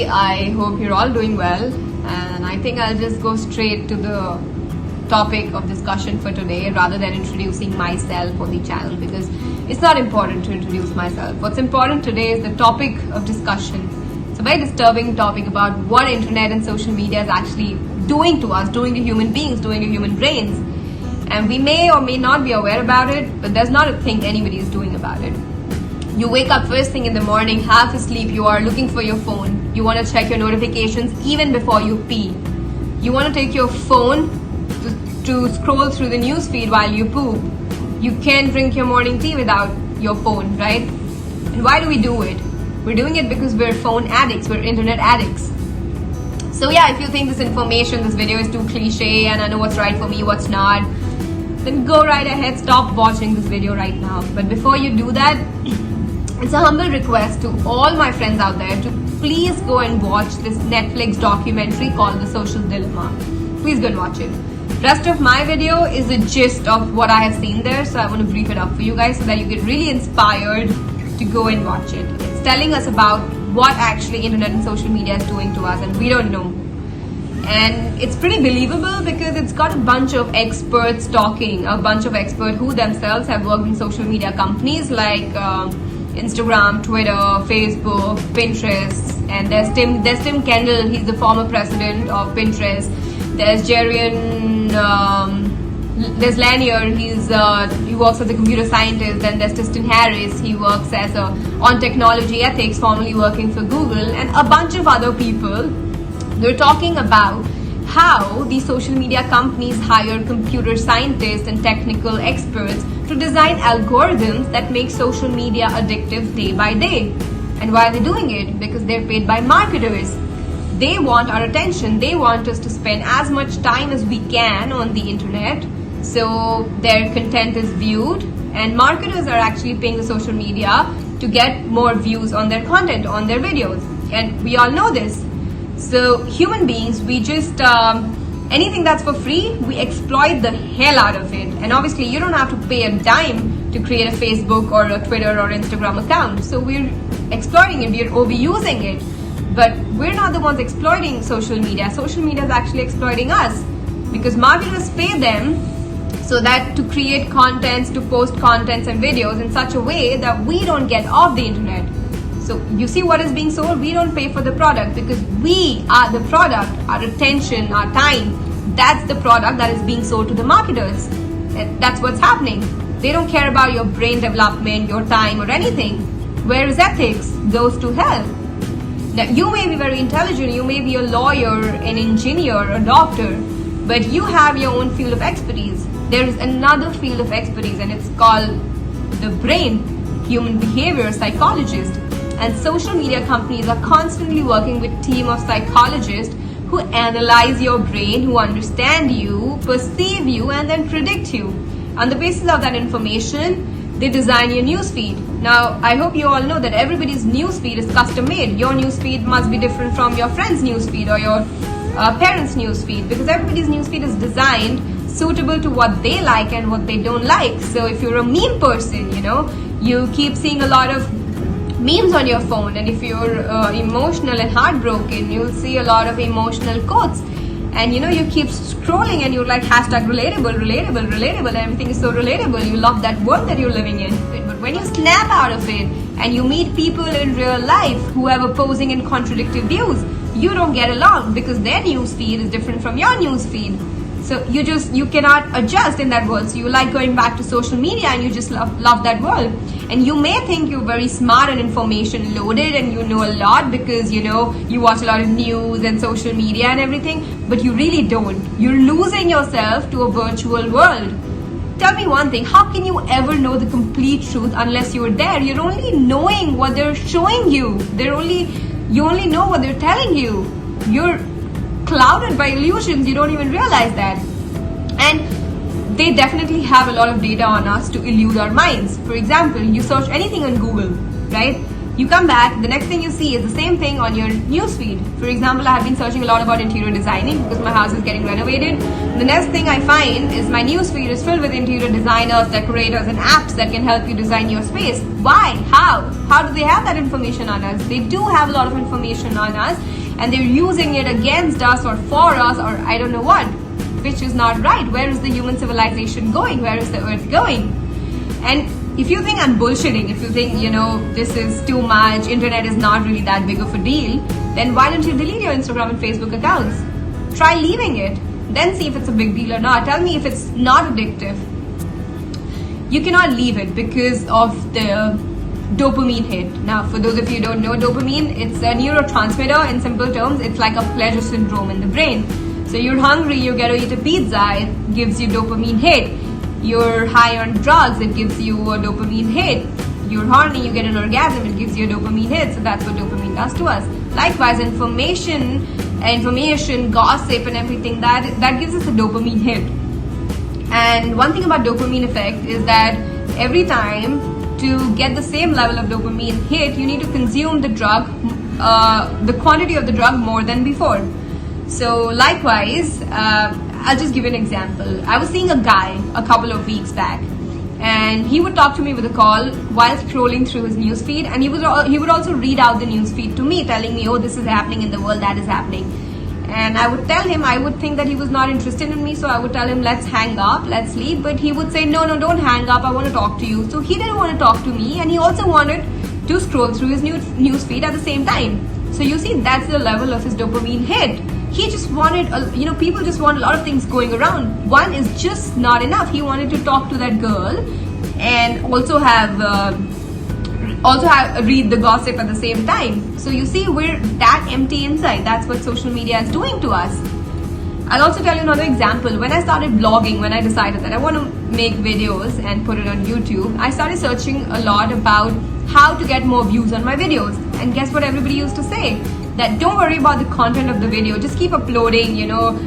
I hope you're all doing well, and I think I'll just go straight to the topic of discussion for today rather than introducing myself on the channel, because it's not important to introduce myself. What's important today is the topic of discussion. It's a very disturbing topic about what internet and social media is actually doing to us, doing to human beings, doing to human brains. And we may or may not be aware about it, but there's not a thing anybody is doing about it. You wake up first thing in the morning, half asleep, you are looking for your phone. You want to check your notifications even before you pee. You want to take your phone to scroll through the news feed while you poop. You can't drink your morning tea without your phone, right? And why do we do it? We're doing it because we're phone addicts, we're internet addicts. So yeah, if you think this information, this video is too cliche and I know what's right for me, what's not, then go right ahead, stop watching this video right now. But before you do that, it's a humble request to all my friends out there to please go and watch this Netflix documentary called The Social Dilemma. Please go and watch it. Rest of my video is a gist of what I have seen there, so I want to brief it up for you guys so that you get really inspired to go and watch it. It's telling us about what actually internet and social media is doing to us, and we don't know. And it's pretty believable because it's got a bunch of experts talking, a bunch of experts who themselves have worked in social media companies like Instagram, Twitter, Facebook, Pinterest, and there's Tim Kendall, he's the former president of Pinterest. There's there's Lanier, he works as a computer scientist. Then there's Tristan Harris, he works as on technology ethics, formerly working for Google, and a bunch of other people. They're talking about how these social media companies hire computer scientists and technical experts to design algorithms that make social media addictive day by day. And why are they doing it? Because they're paid by marketers. They want our attention. They want us to spend as much time as we can on the internet so their content is viewed, and marketers are actually paying the social media to get more views on their content, on their videos. And we all know this. So human beings, we just anything that's for free, we exploit the hell out of it. And obviously you don't have to pay a dime to create a Facebook or a Twitter or Instagram account. So we're exploiting it, we're overusing it. But we're not the ones exploiting social media. Social media is actually exploiting us because marketers pay them so that to create contents, to post contents and videos in such a way that we don't get off the internet. So you see what is being sold? We don't pay for the product because we are the product. Our attention, our time, that's the product that is being sold to the marketers. And that's what's happening. They don't care about your brain development, your time or anything. Where is ethics? Goes to hell. Now, you may be very intelligent, you may be a lawyer, an engineer, a doctor, but you have your own field of expertise. There is another field of expertise and it's called the brain, human behavior, psychologist. And social media companies are constantly working with a team of psychologists who analyze your brain, who understand you, perceive you, and then predict you. On the basis of that information, they design your newsfeed. Now, I hope you all know that everybody's newsfeed is custom made. Your newsfeed must be different from your friend's newsfeed or your parents' newsfeed, because everybody's newsfeed is designed suitable to what they like and what they don't like. So if you're a meme person, you keep seeing a lot of memes on your phone, and if you're emotional and heartbroken, you'll see a lot of emotional quotes. And you keep scrolling and you're like #relatable, relatable, relatable, and everything is so relatable. You love that world that you're living in. But when you snap out of it and you meet people in real life who have opposing and contradictory views, you don't get along because their news feed is different from your news feed. So you cannot adjust in that world. So you like going back to social media and you just love that world. And you may think you're very smart and information loaded and you know a lot because you watch a lot of news and social media and everything, but you really don't. You're losing yourself to a virtual world. Tell me one thing, how can you ever know the complete truth unless you're there? You're only knowing what they're showing you. You only know what they're telling you. You're clouded by illusions, you don't even realize that. And they definitely have a lot of data on us to elude our minds. For example, you search anything on Google, right? You come back, the next thing you see is the same thing on your newsfeed. For example, I have been searching a lot about interior designing because my house is getting renovated. The next thing I find is my newsfeed is filled with interior designers, decorators, and apps that can help you design your space. Why? How? How do they have that information on us? They do have a lot of information on us, and they're using it against us or for us or I don't know what, which is not right. Where is the human civilization going? Where is the earth going? And if you think I'm bullshitting, if you think, this is too much, internet is not really that big of a deal, then why don't you delete your Instagram and Facebook accounts? Try leaving it. Then see if it's a big deal or not. Tell me if it's not addictive. You cannot leave it because of the dopamine hit. Now, for those of you who don't know dopamine, it's a neurotransmitter. In simple terms, it's like a pleasure syndrome in the brain. So you're hungry, you get to eat a pizza, it gives you dopamine hit. You're high on drugs, it gives you a dopamine hit. You're horny, you get an orgasm, it gives you a dopamine hit. So that's what dopamine does to us. Likewise, information, gossip, and everything that gives us a dopamine hit. And one thing about dopamine effect is that every time to get the same level of dopamine hit, you need to consume the drug, the quantity of the drug more than before. So likewise, I'll just give you an example. I was seeing a guy a couple of weeks back, and he would talk to me with a call while scrolling through his newsfeed, and he would also read out the newsfeed to me, telling me, oh, this is happening in the world, that is happening. And I would tell him, I would think that he was not interested in me, so I would tell him, let's hang up, let's leave. But he would say, no, don't hang up, I want to talk to you. So he didn't want to talk to me, and he also wanted to scroll through his newsfeed at the same time. So you see, that's the level of his dopamine hit. He just wanted, people just want a lot of things going around. One is just not enough. He wanted to talk to that girl and also read the gossip at the same time. So you see, we're that empty inside. That's what social media is doing to us. I'll also tell you another example. When I started blogging, when I decided that I want to make videos and put it on YouTube, I started searching a lot about how to get more views on my videos. And guess what everybody used to say? That don't worry about the content of the video, just keep uploading,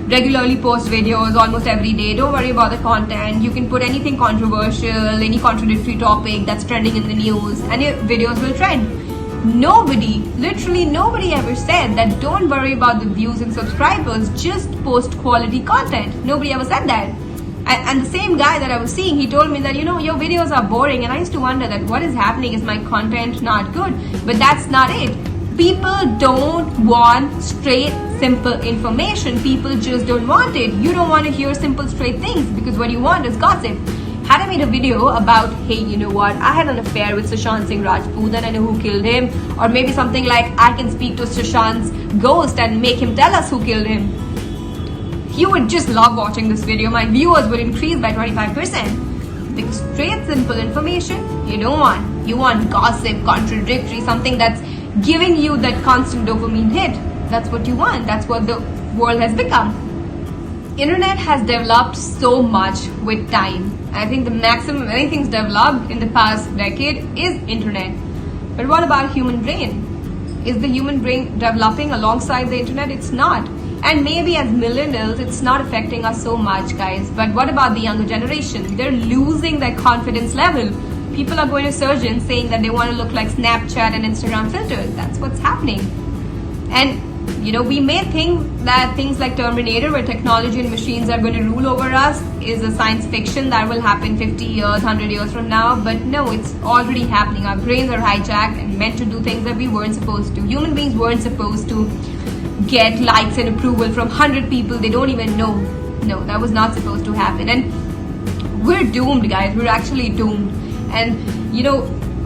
regularly post videos almost every day. Don't worry about the content. You can put anything controversial, any contradictory topic that's trending in the news, and your videos will trend. Literally nobody ever said that don't worry about the views and subscribers, just post quality content. Nobody ever said that. And the same guy that I was seeing, he told me that, your videos are boring, and I used to wonder that what is happening, is my content not good? But that's not it. People don't want straight, simple information. People just don't want it. You don't want to hear simple, straight things because what you want is gossip. Had I made a video about, hey, you know what, I had an affair with Sushant Singh Rajput and I know who killed him, or maybe something like I can speak to Sushant's ghost and make him tell us who killed him, you would just love watching this video. My viewers would increase by 25%. Because straight, simple information you don't want. You want gossip, contradictory, something that's giving you that constant dopamine hit. That's what you want. That's what the world has become. Internet has developed so much with time. I think the maximum anything's developed in the past decade is internet. But what about human brain? Is the human brain developing alongside the internet? It's not. And maybe as millennials, it's not affecting us so much, guys. But what about the younger generation? They're losing their confidence level. People are going to surgeons saying that they want to look like Snapchat and Instagram filters. That's what's happening. And, we may think that things like Terminator, where technology and machines are going to rule over us, is a science fiction that will happen 50 years, 100 years from now. But no, it's already happening. Our brains are hijacked and meant to do things that we weren't supposed to. Human beings weren't supposed to get likes and approval from 100 people they don't even know. No, that was not supposed to happen. And we're doomed, guys. We're actually doomed. And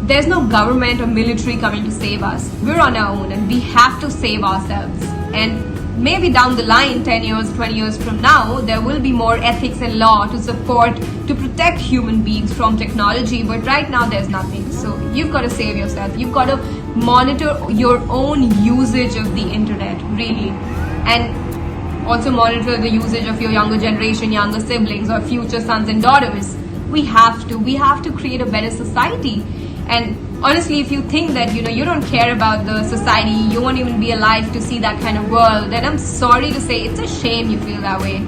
there's no government or military coming to save us. We're on our own and we have to save ourselves. And maybe down the line, 10 years, 20 years from now, there will be more ethics and law to protect human beings from technology. But right now there's nothing. So you've got to save yourself. You've got to monitor your own usage of the internet, really. And also monitor the usage of your younger generation, younger siblings, or future sons and daughters. We have to create a better society. And honestly, if you think that you don't care about the society, you won't even be alive to see that kind of world, then I'm sorry to say it's a shame you feel that way.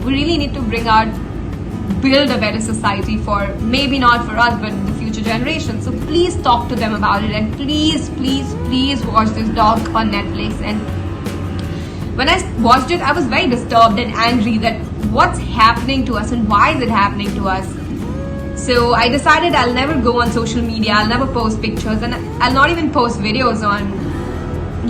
We really need to build a better society for, maybe not for us, but the future generation. So please talk to them about it, and please watch this doc on Netflix. And when I watched it, I was very disturbed and angry that what's happening to us and why is it happening to us. So I decided I'll never go on social media, I'll never post pictures, and I'll not even post videos on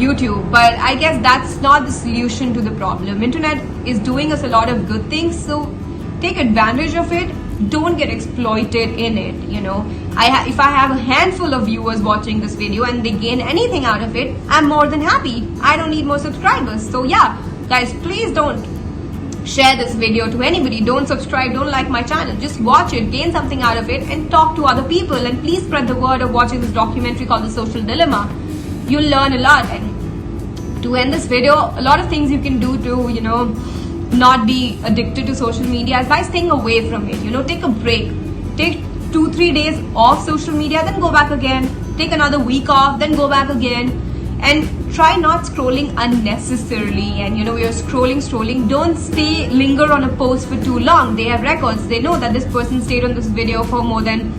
YouTube. But I guess that's not the solution to the problem. Internet is doing us a lot of good things, so take advantage of it. Don't get exploited in it. If I have a handful of viewers watching this video and they gain anything out of it, I'm more than happy. I don't need more subscribers. So yeah, guys, please don't share this video to anybody. Don't subscribe, don't like my channel. Just watch it, gain something out of it, and talk to other people. And please spread the word of watching this documentary called The Social Dilemma. You'll learn a lot. And to end this video, a lot of things you can do to not be addicted to social media is by staying away from it. Take a break, take 2-3 days off social media, then go back again, take another week off, then go back again, and try not scrolling unnecessarily. And we are scrolling, don't linger on a post for too long. They have records, they know that this person stayed on this video for more than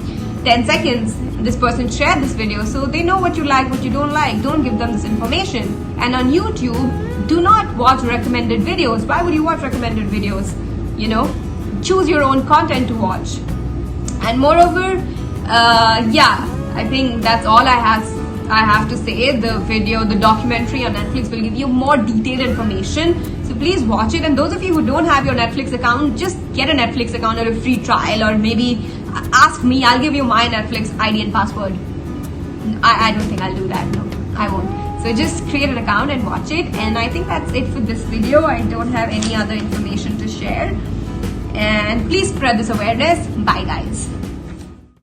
10 seconds, this person shared this video, so they know what you like, what you don't like. Don't give them this information. And on YouTube, do not watch recommended videos. Why would you watch recommended videos? Choose your own content to watch. And moreover, I think that's all I have to say. The documentary on Netflix will give you more detailed information. So please watch it. And those of you who don't have your Netflix account, just get a Netflix account or a free trial, or maybe ask me. I'll give you my Netflix ID and password. I don't think I'll do that. No, I won't. So just create an account and watch it. And I think that's it for this video. I don't have any other information to share. And please spread this awareness. Bye guys.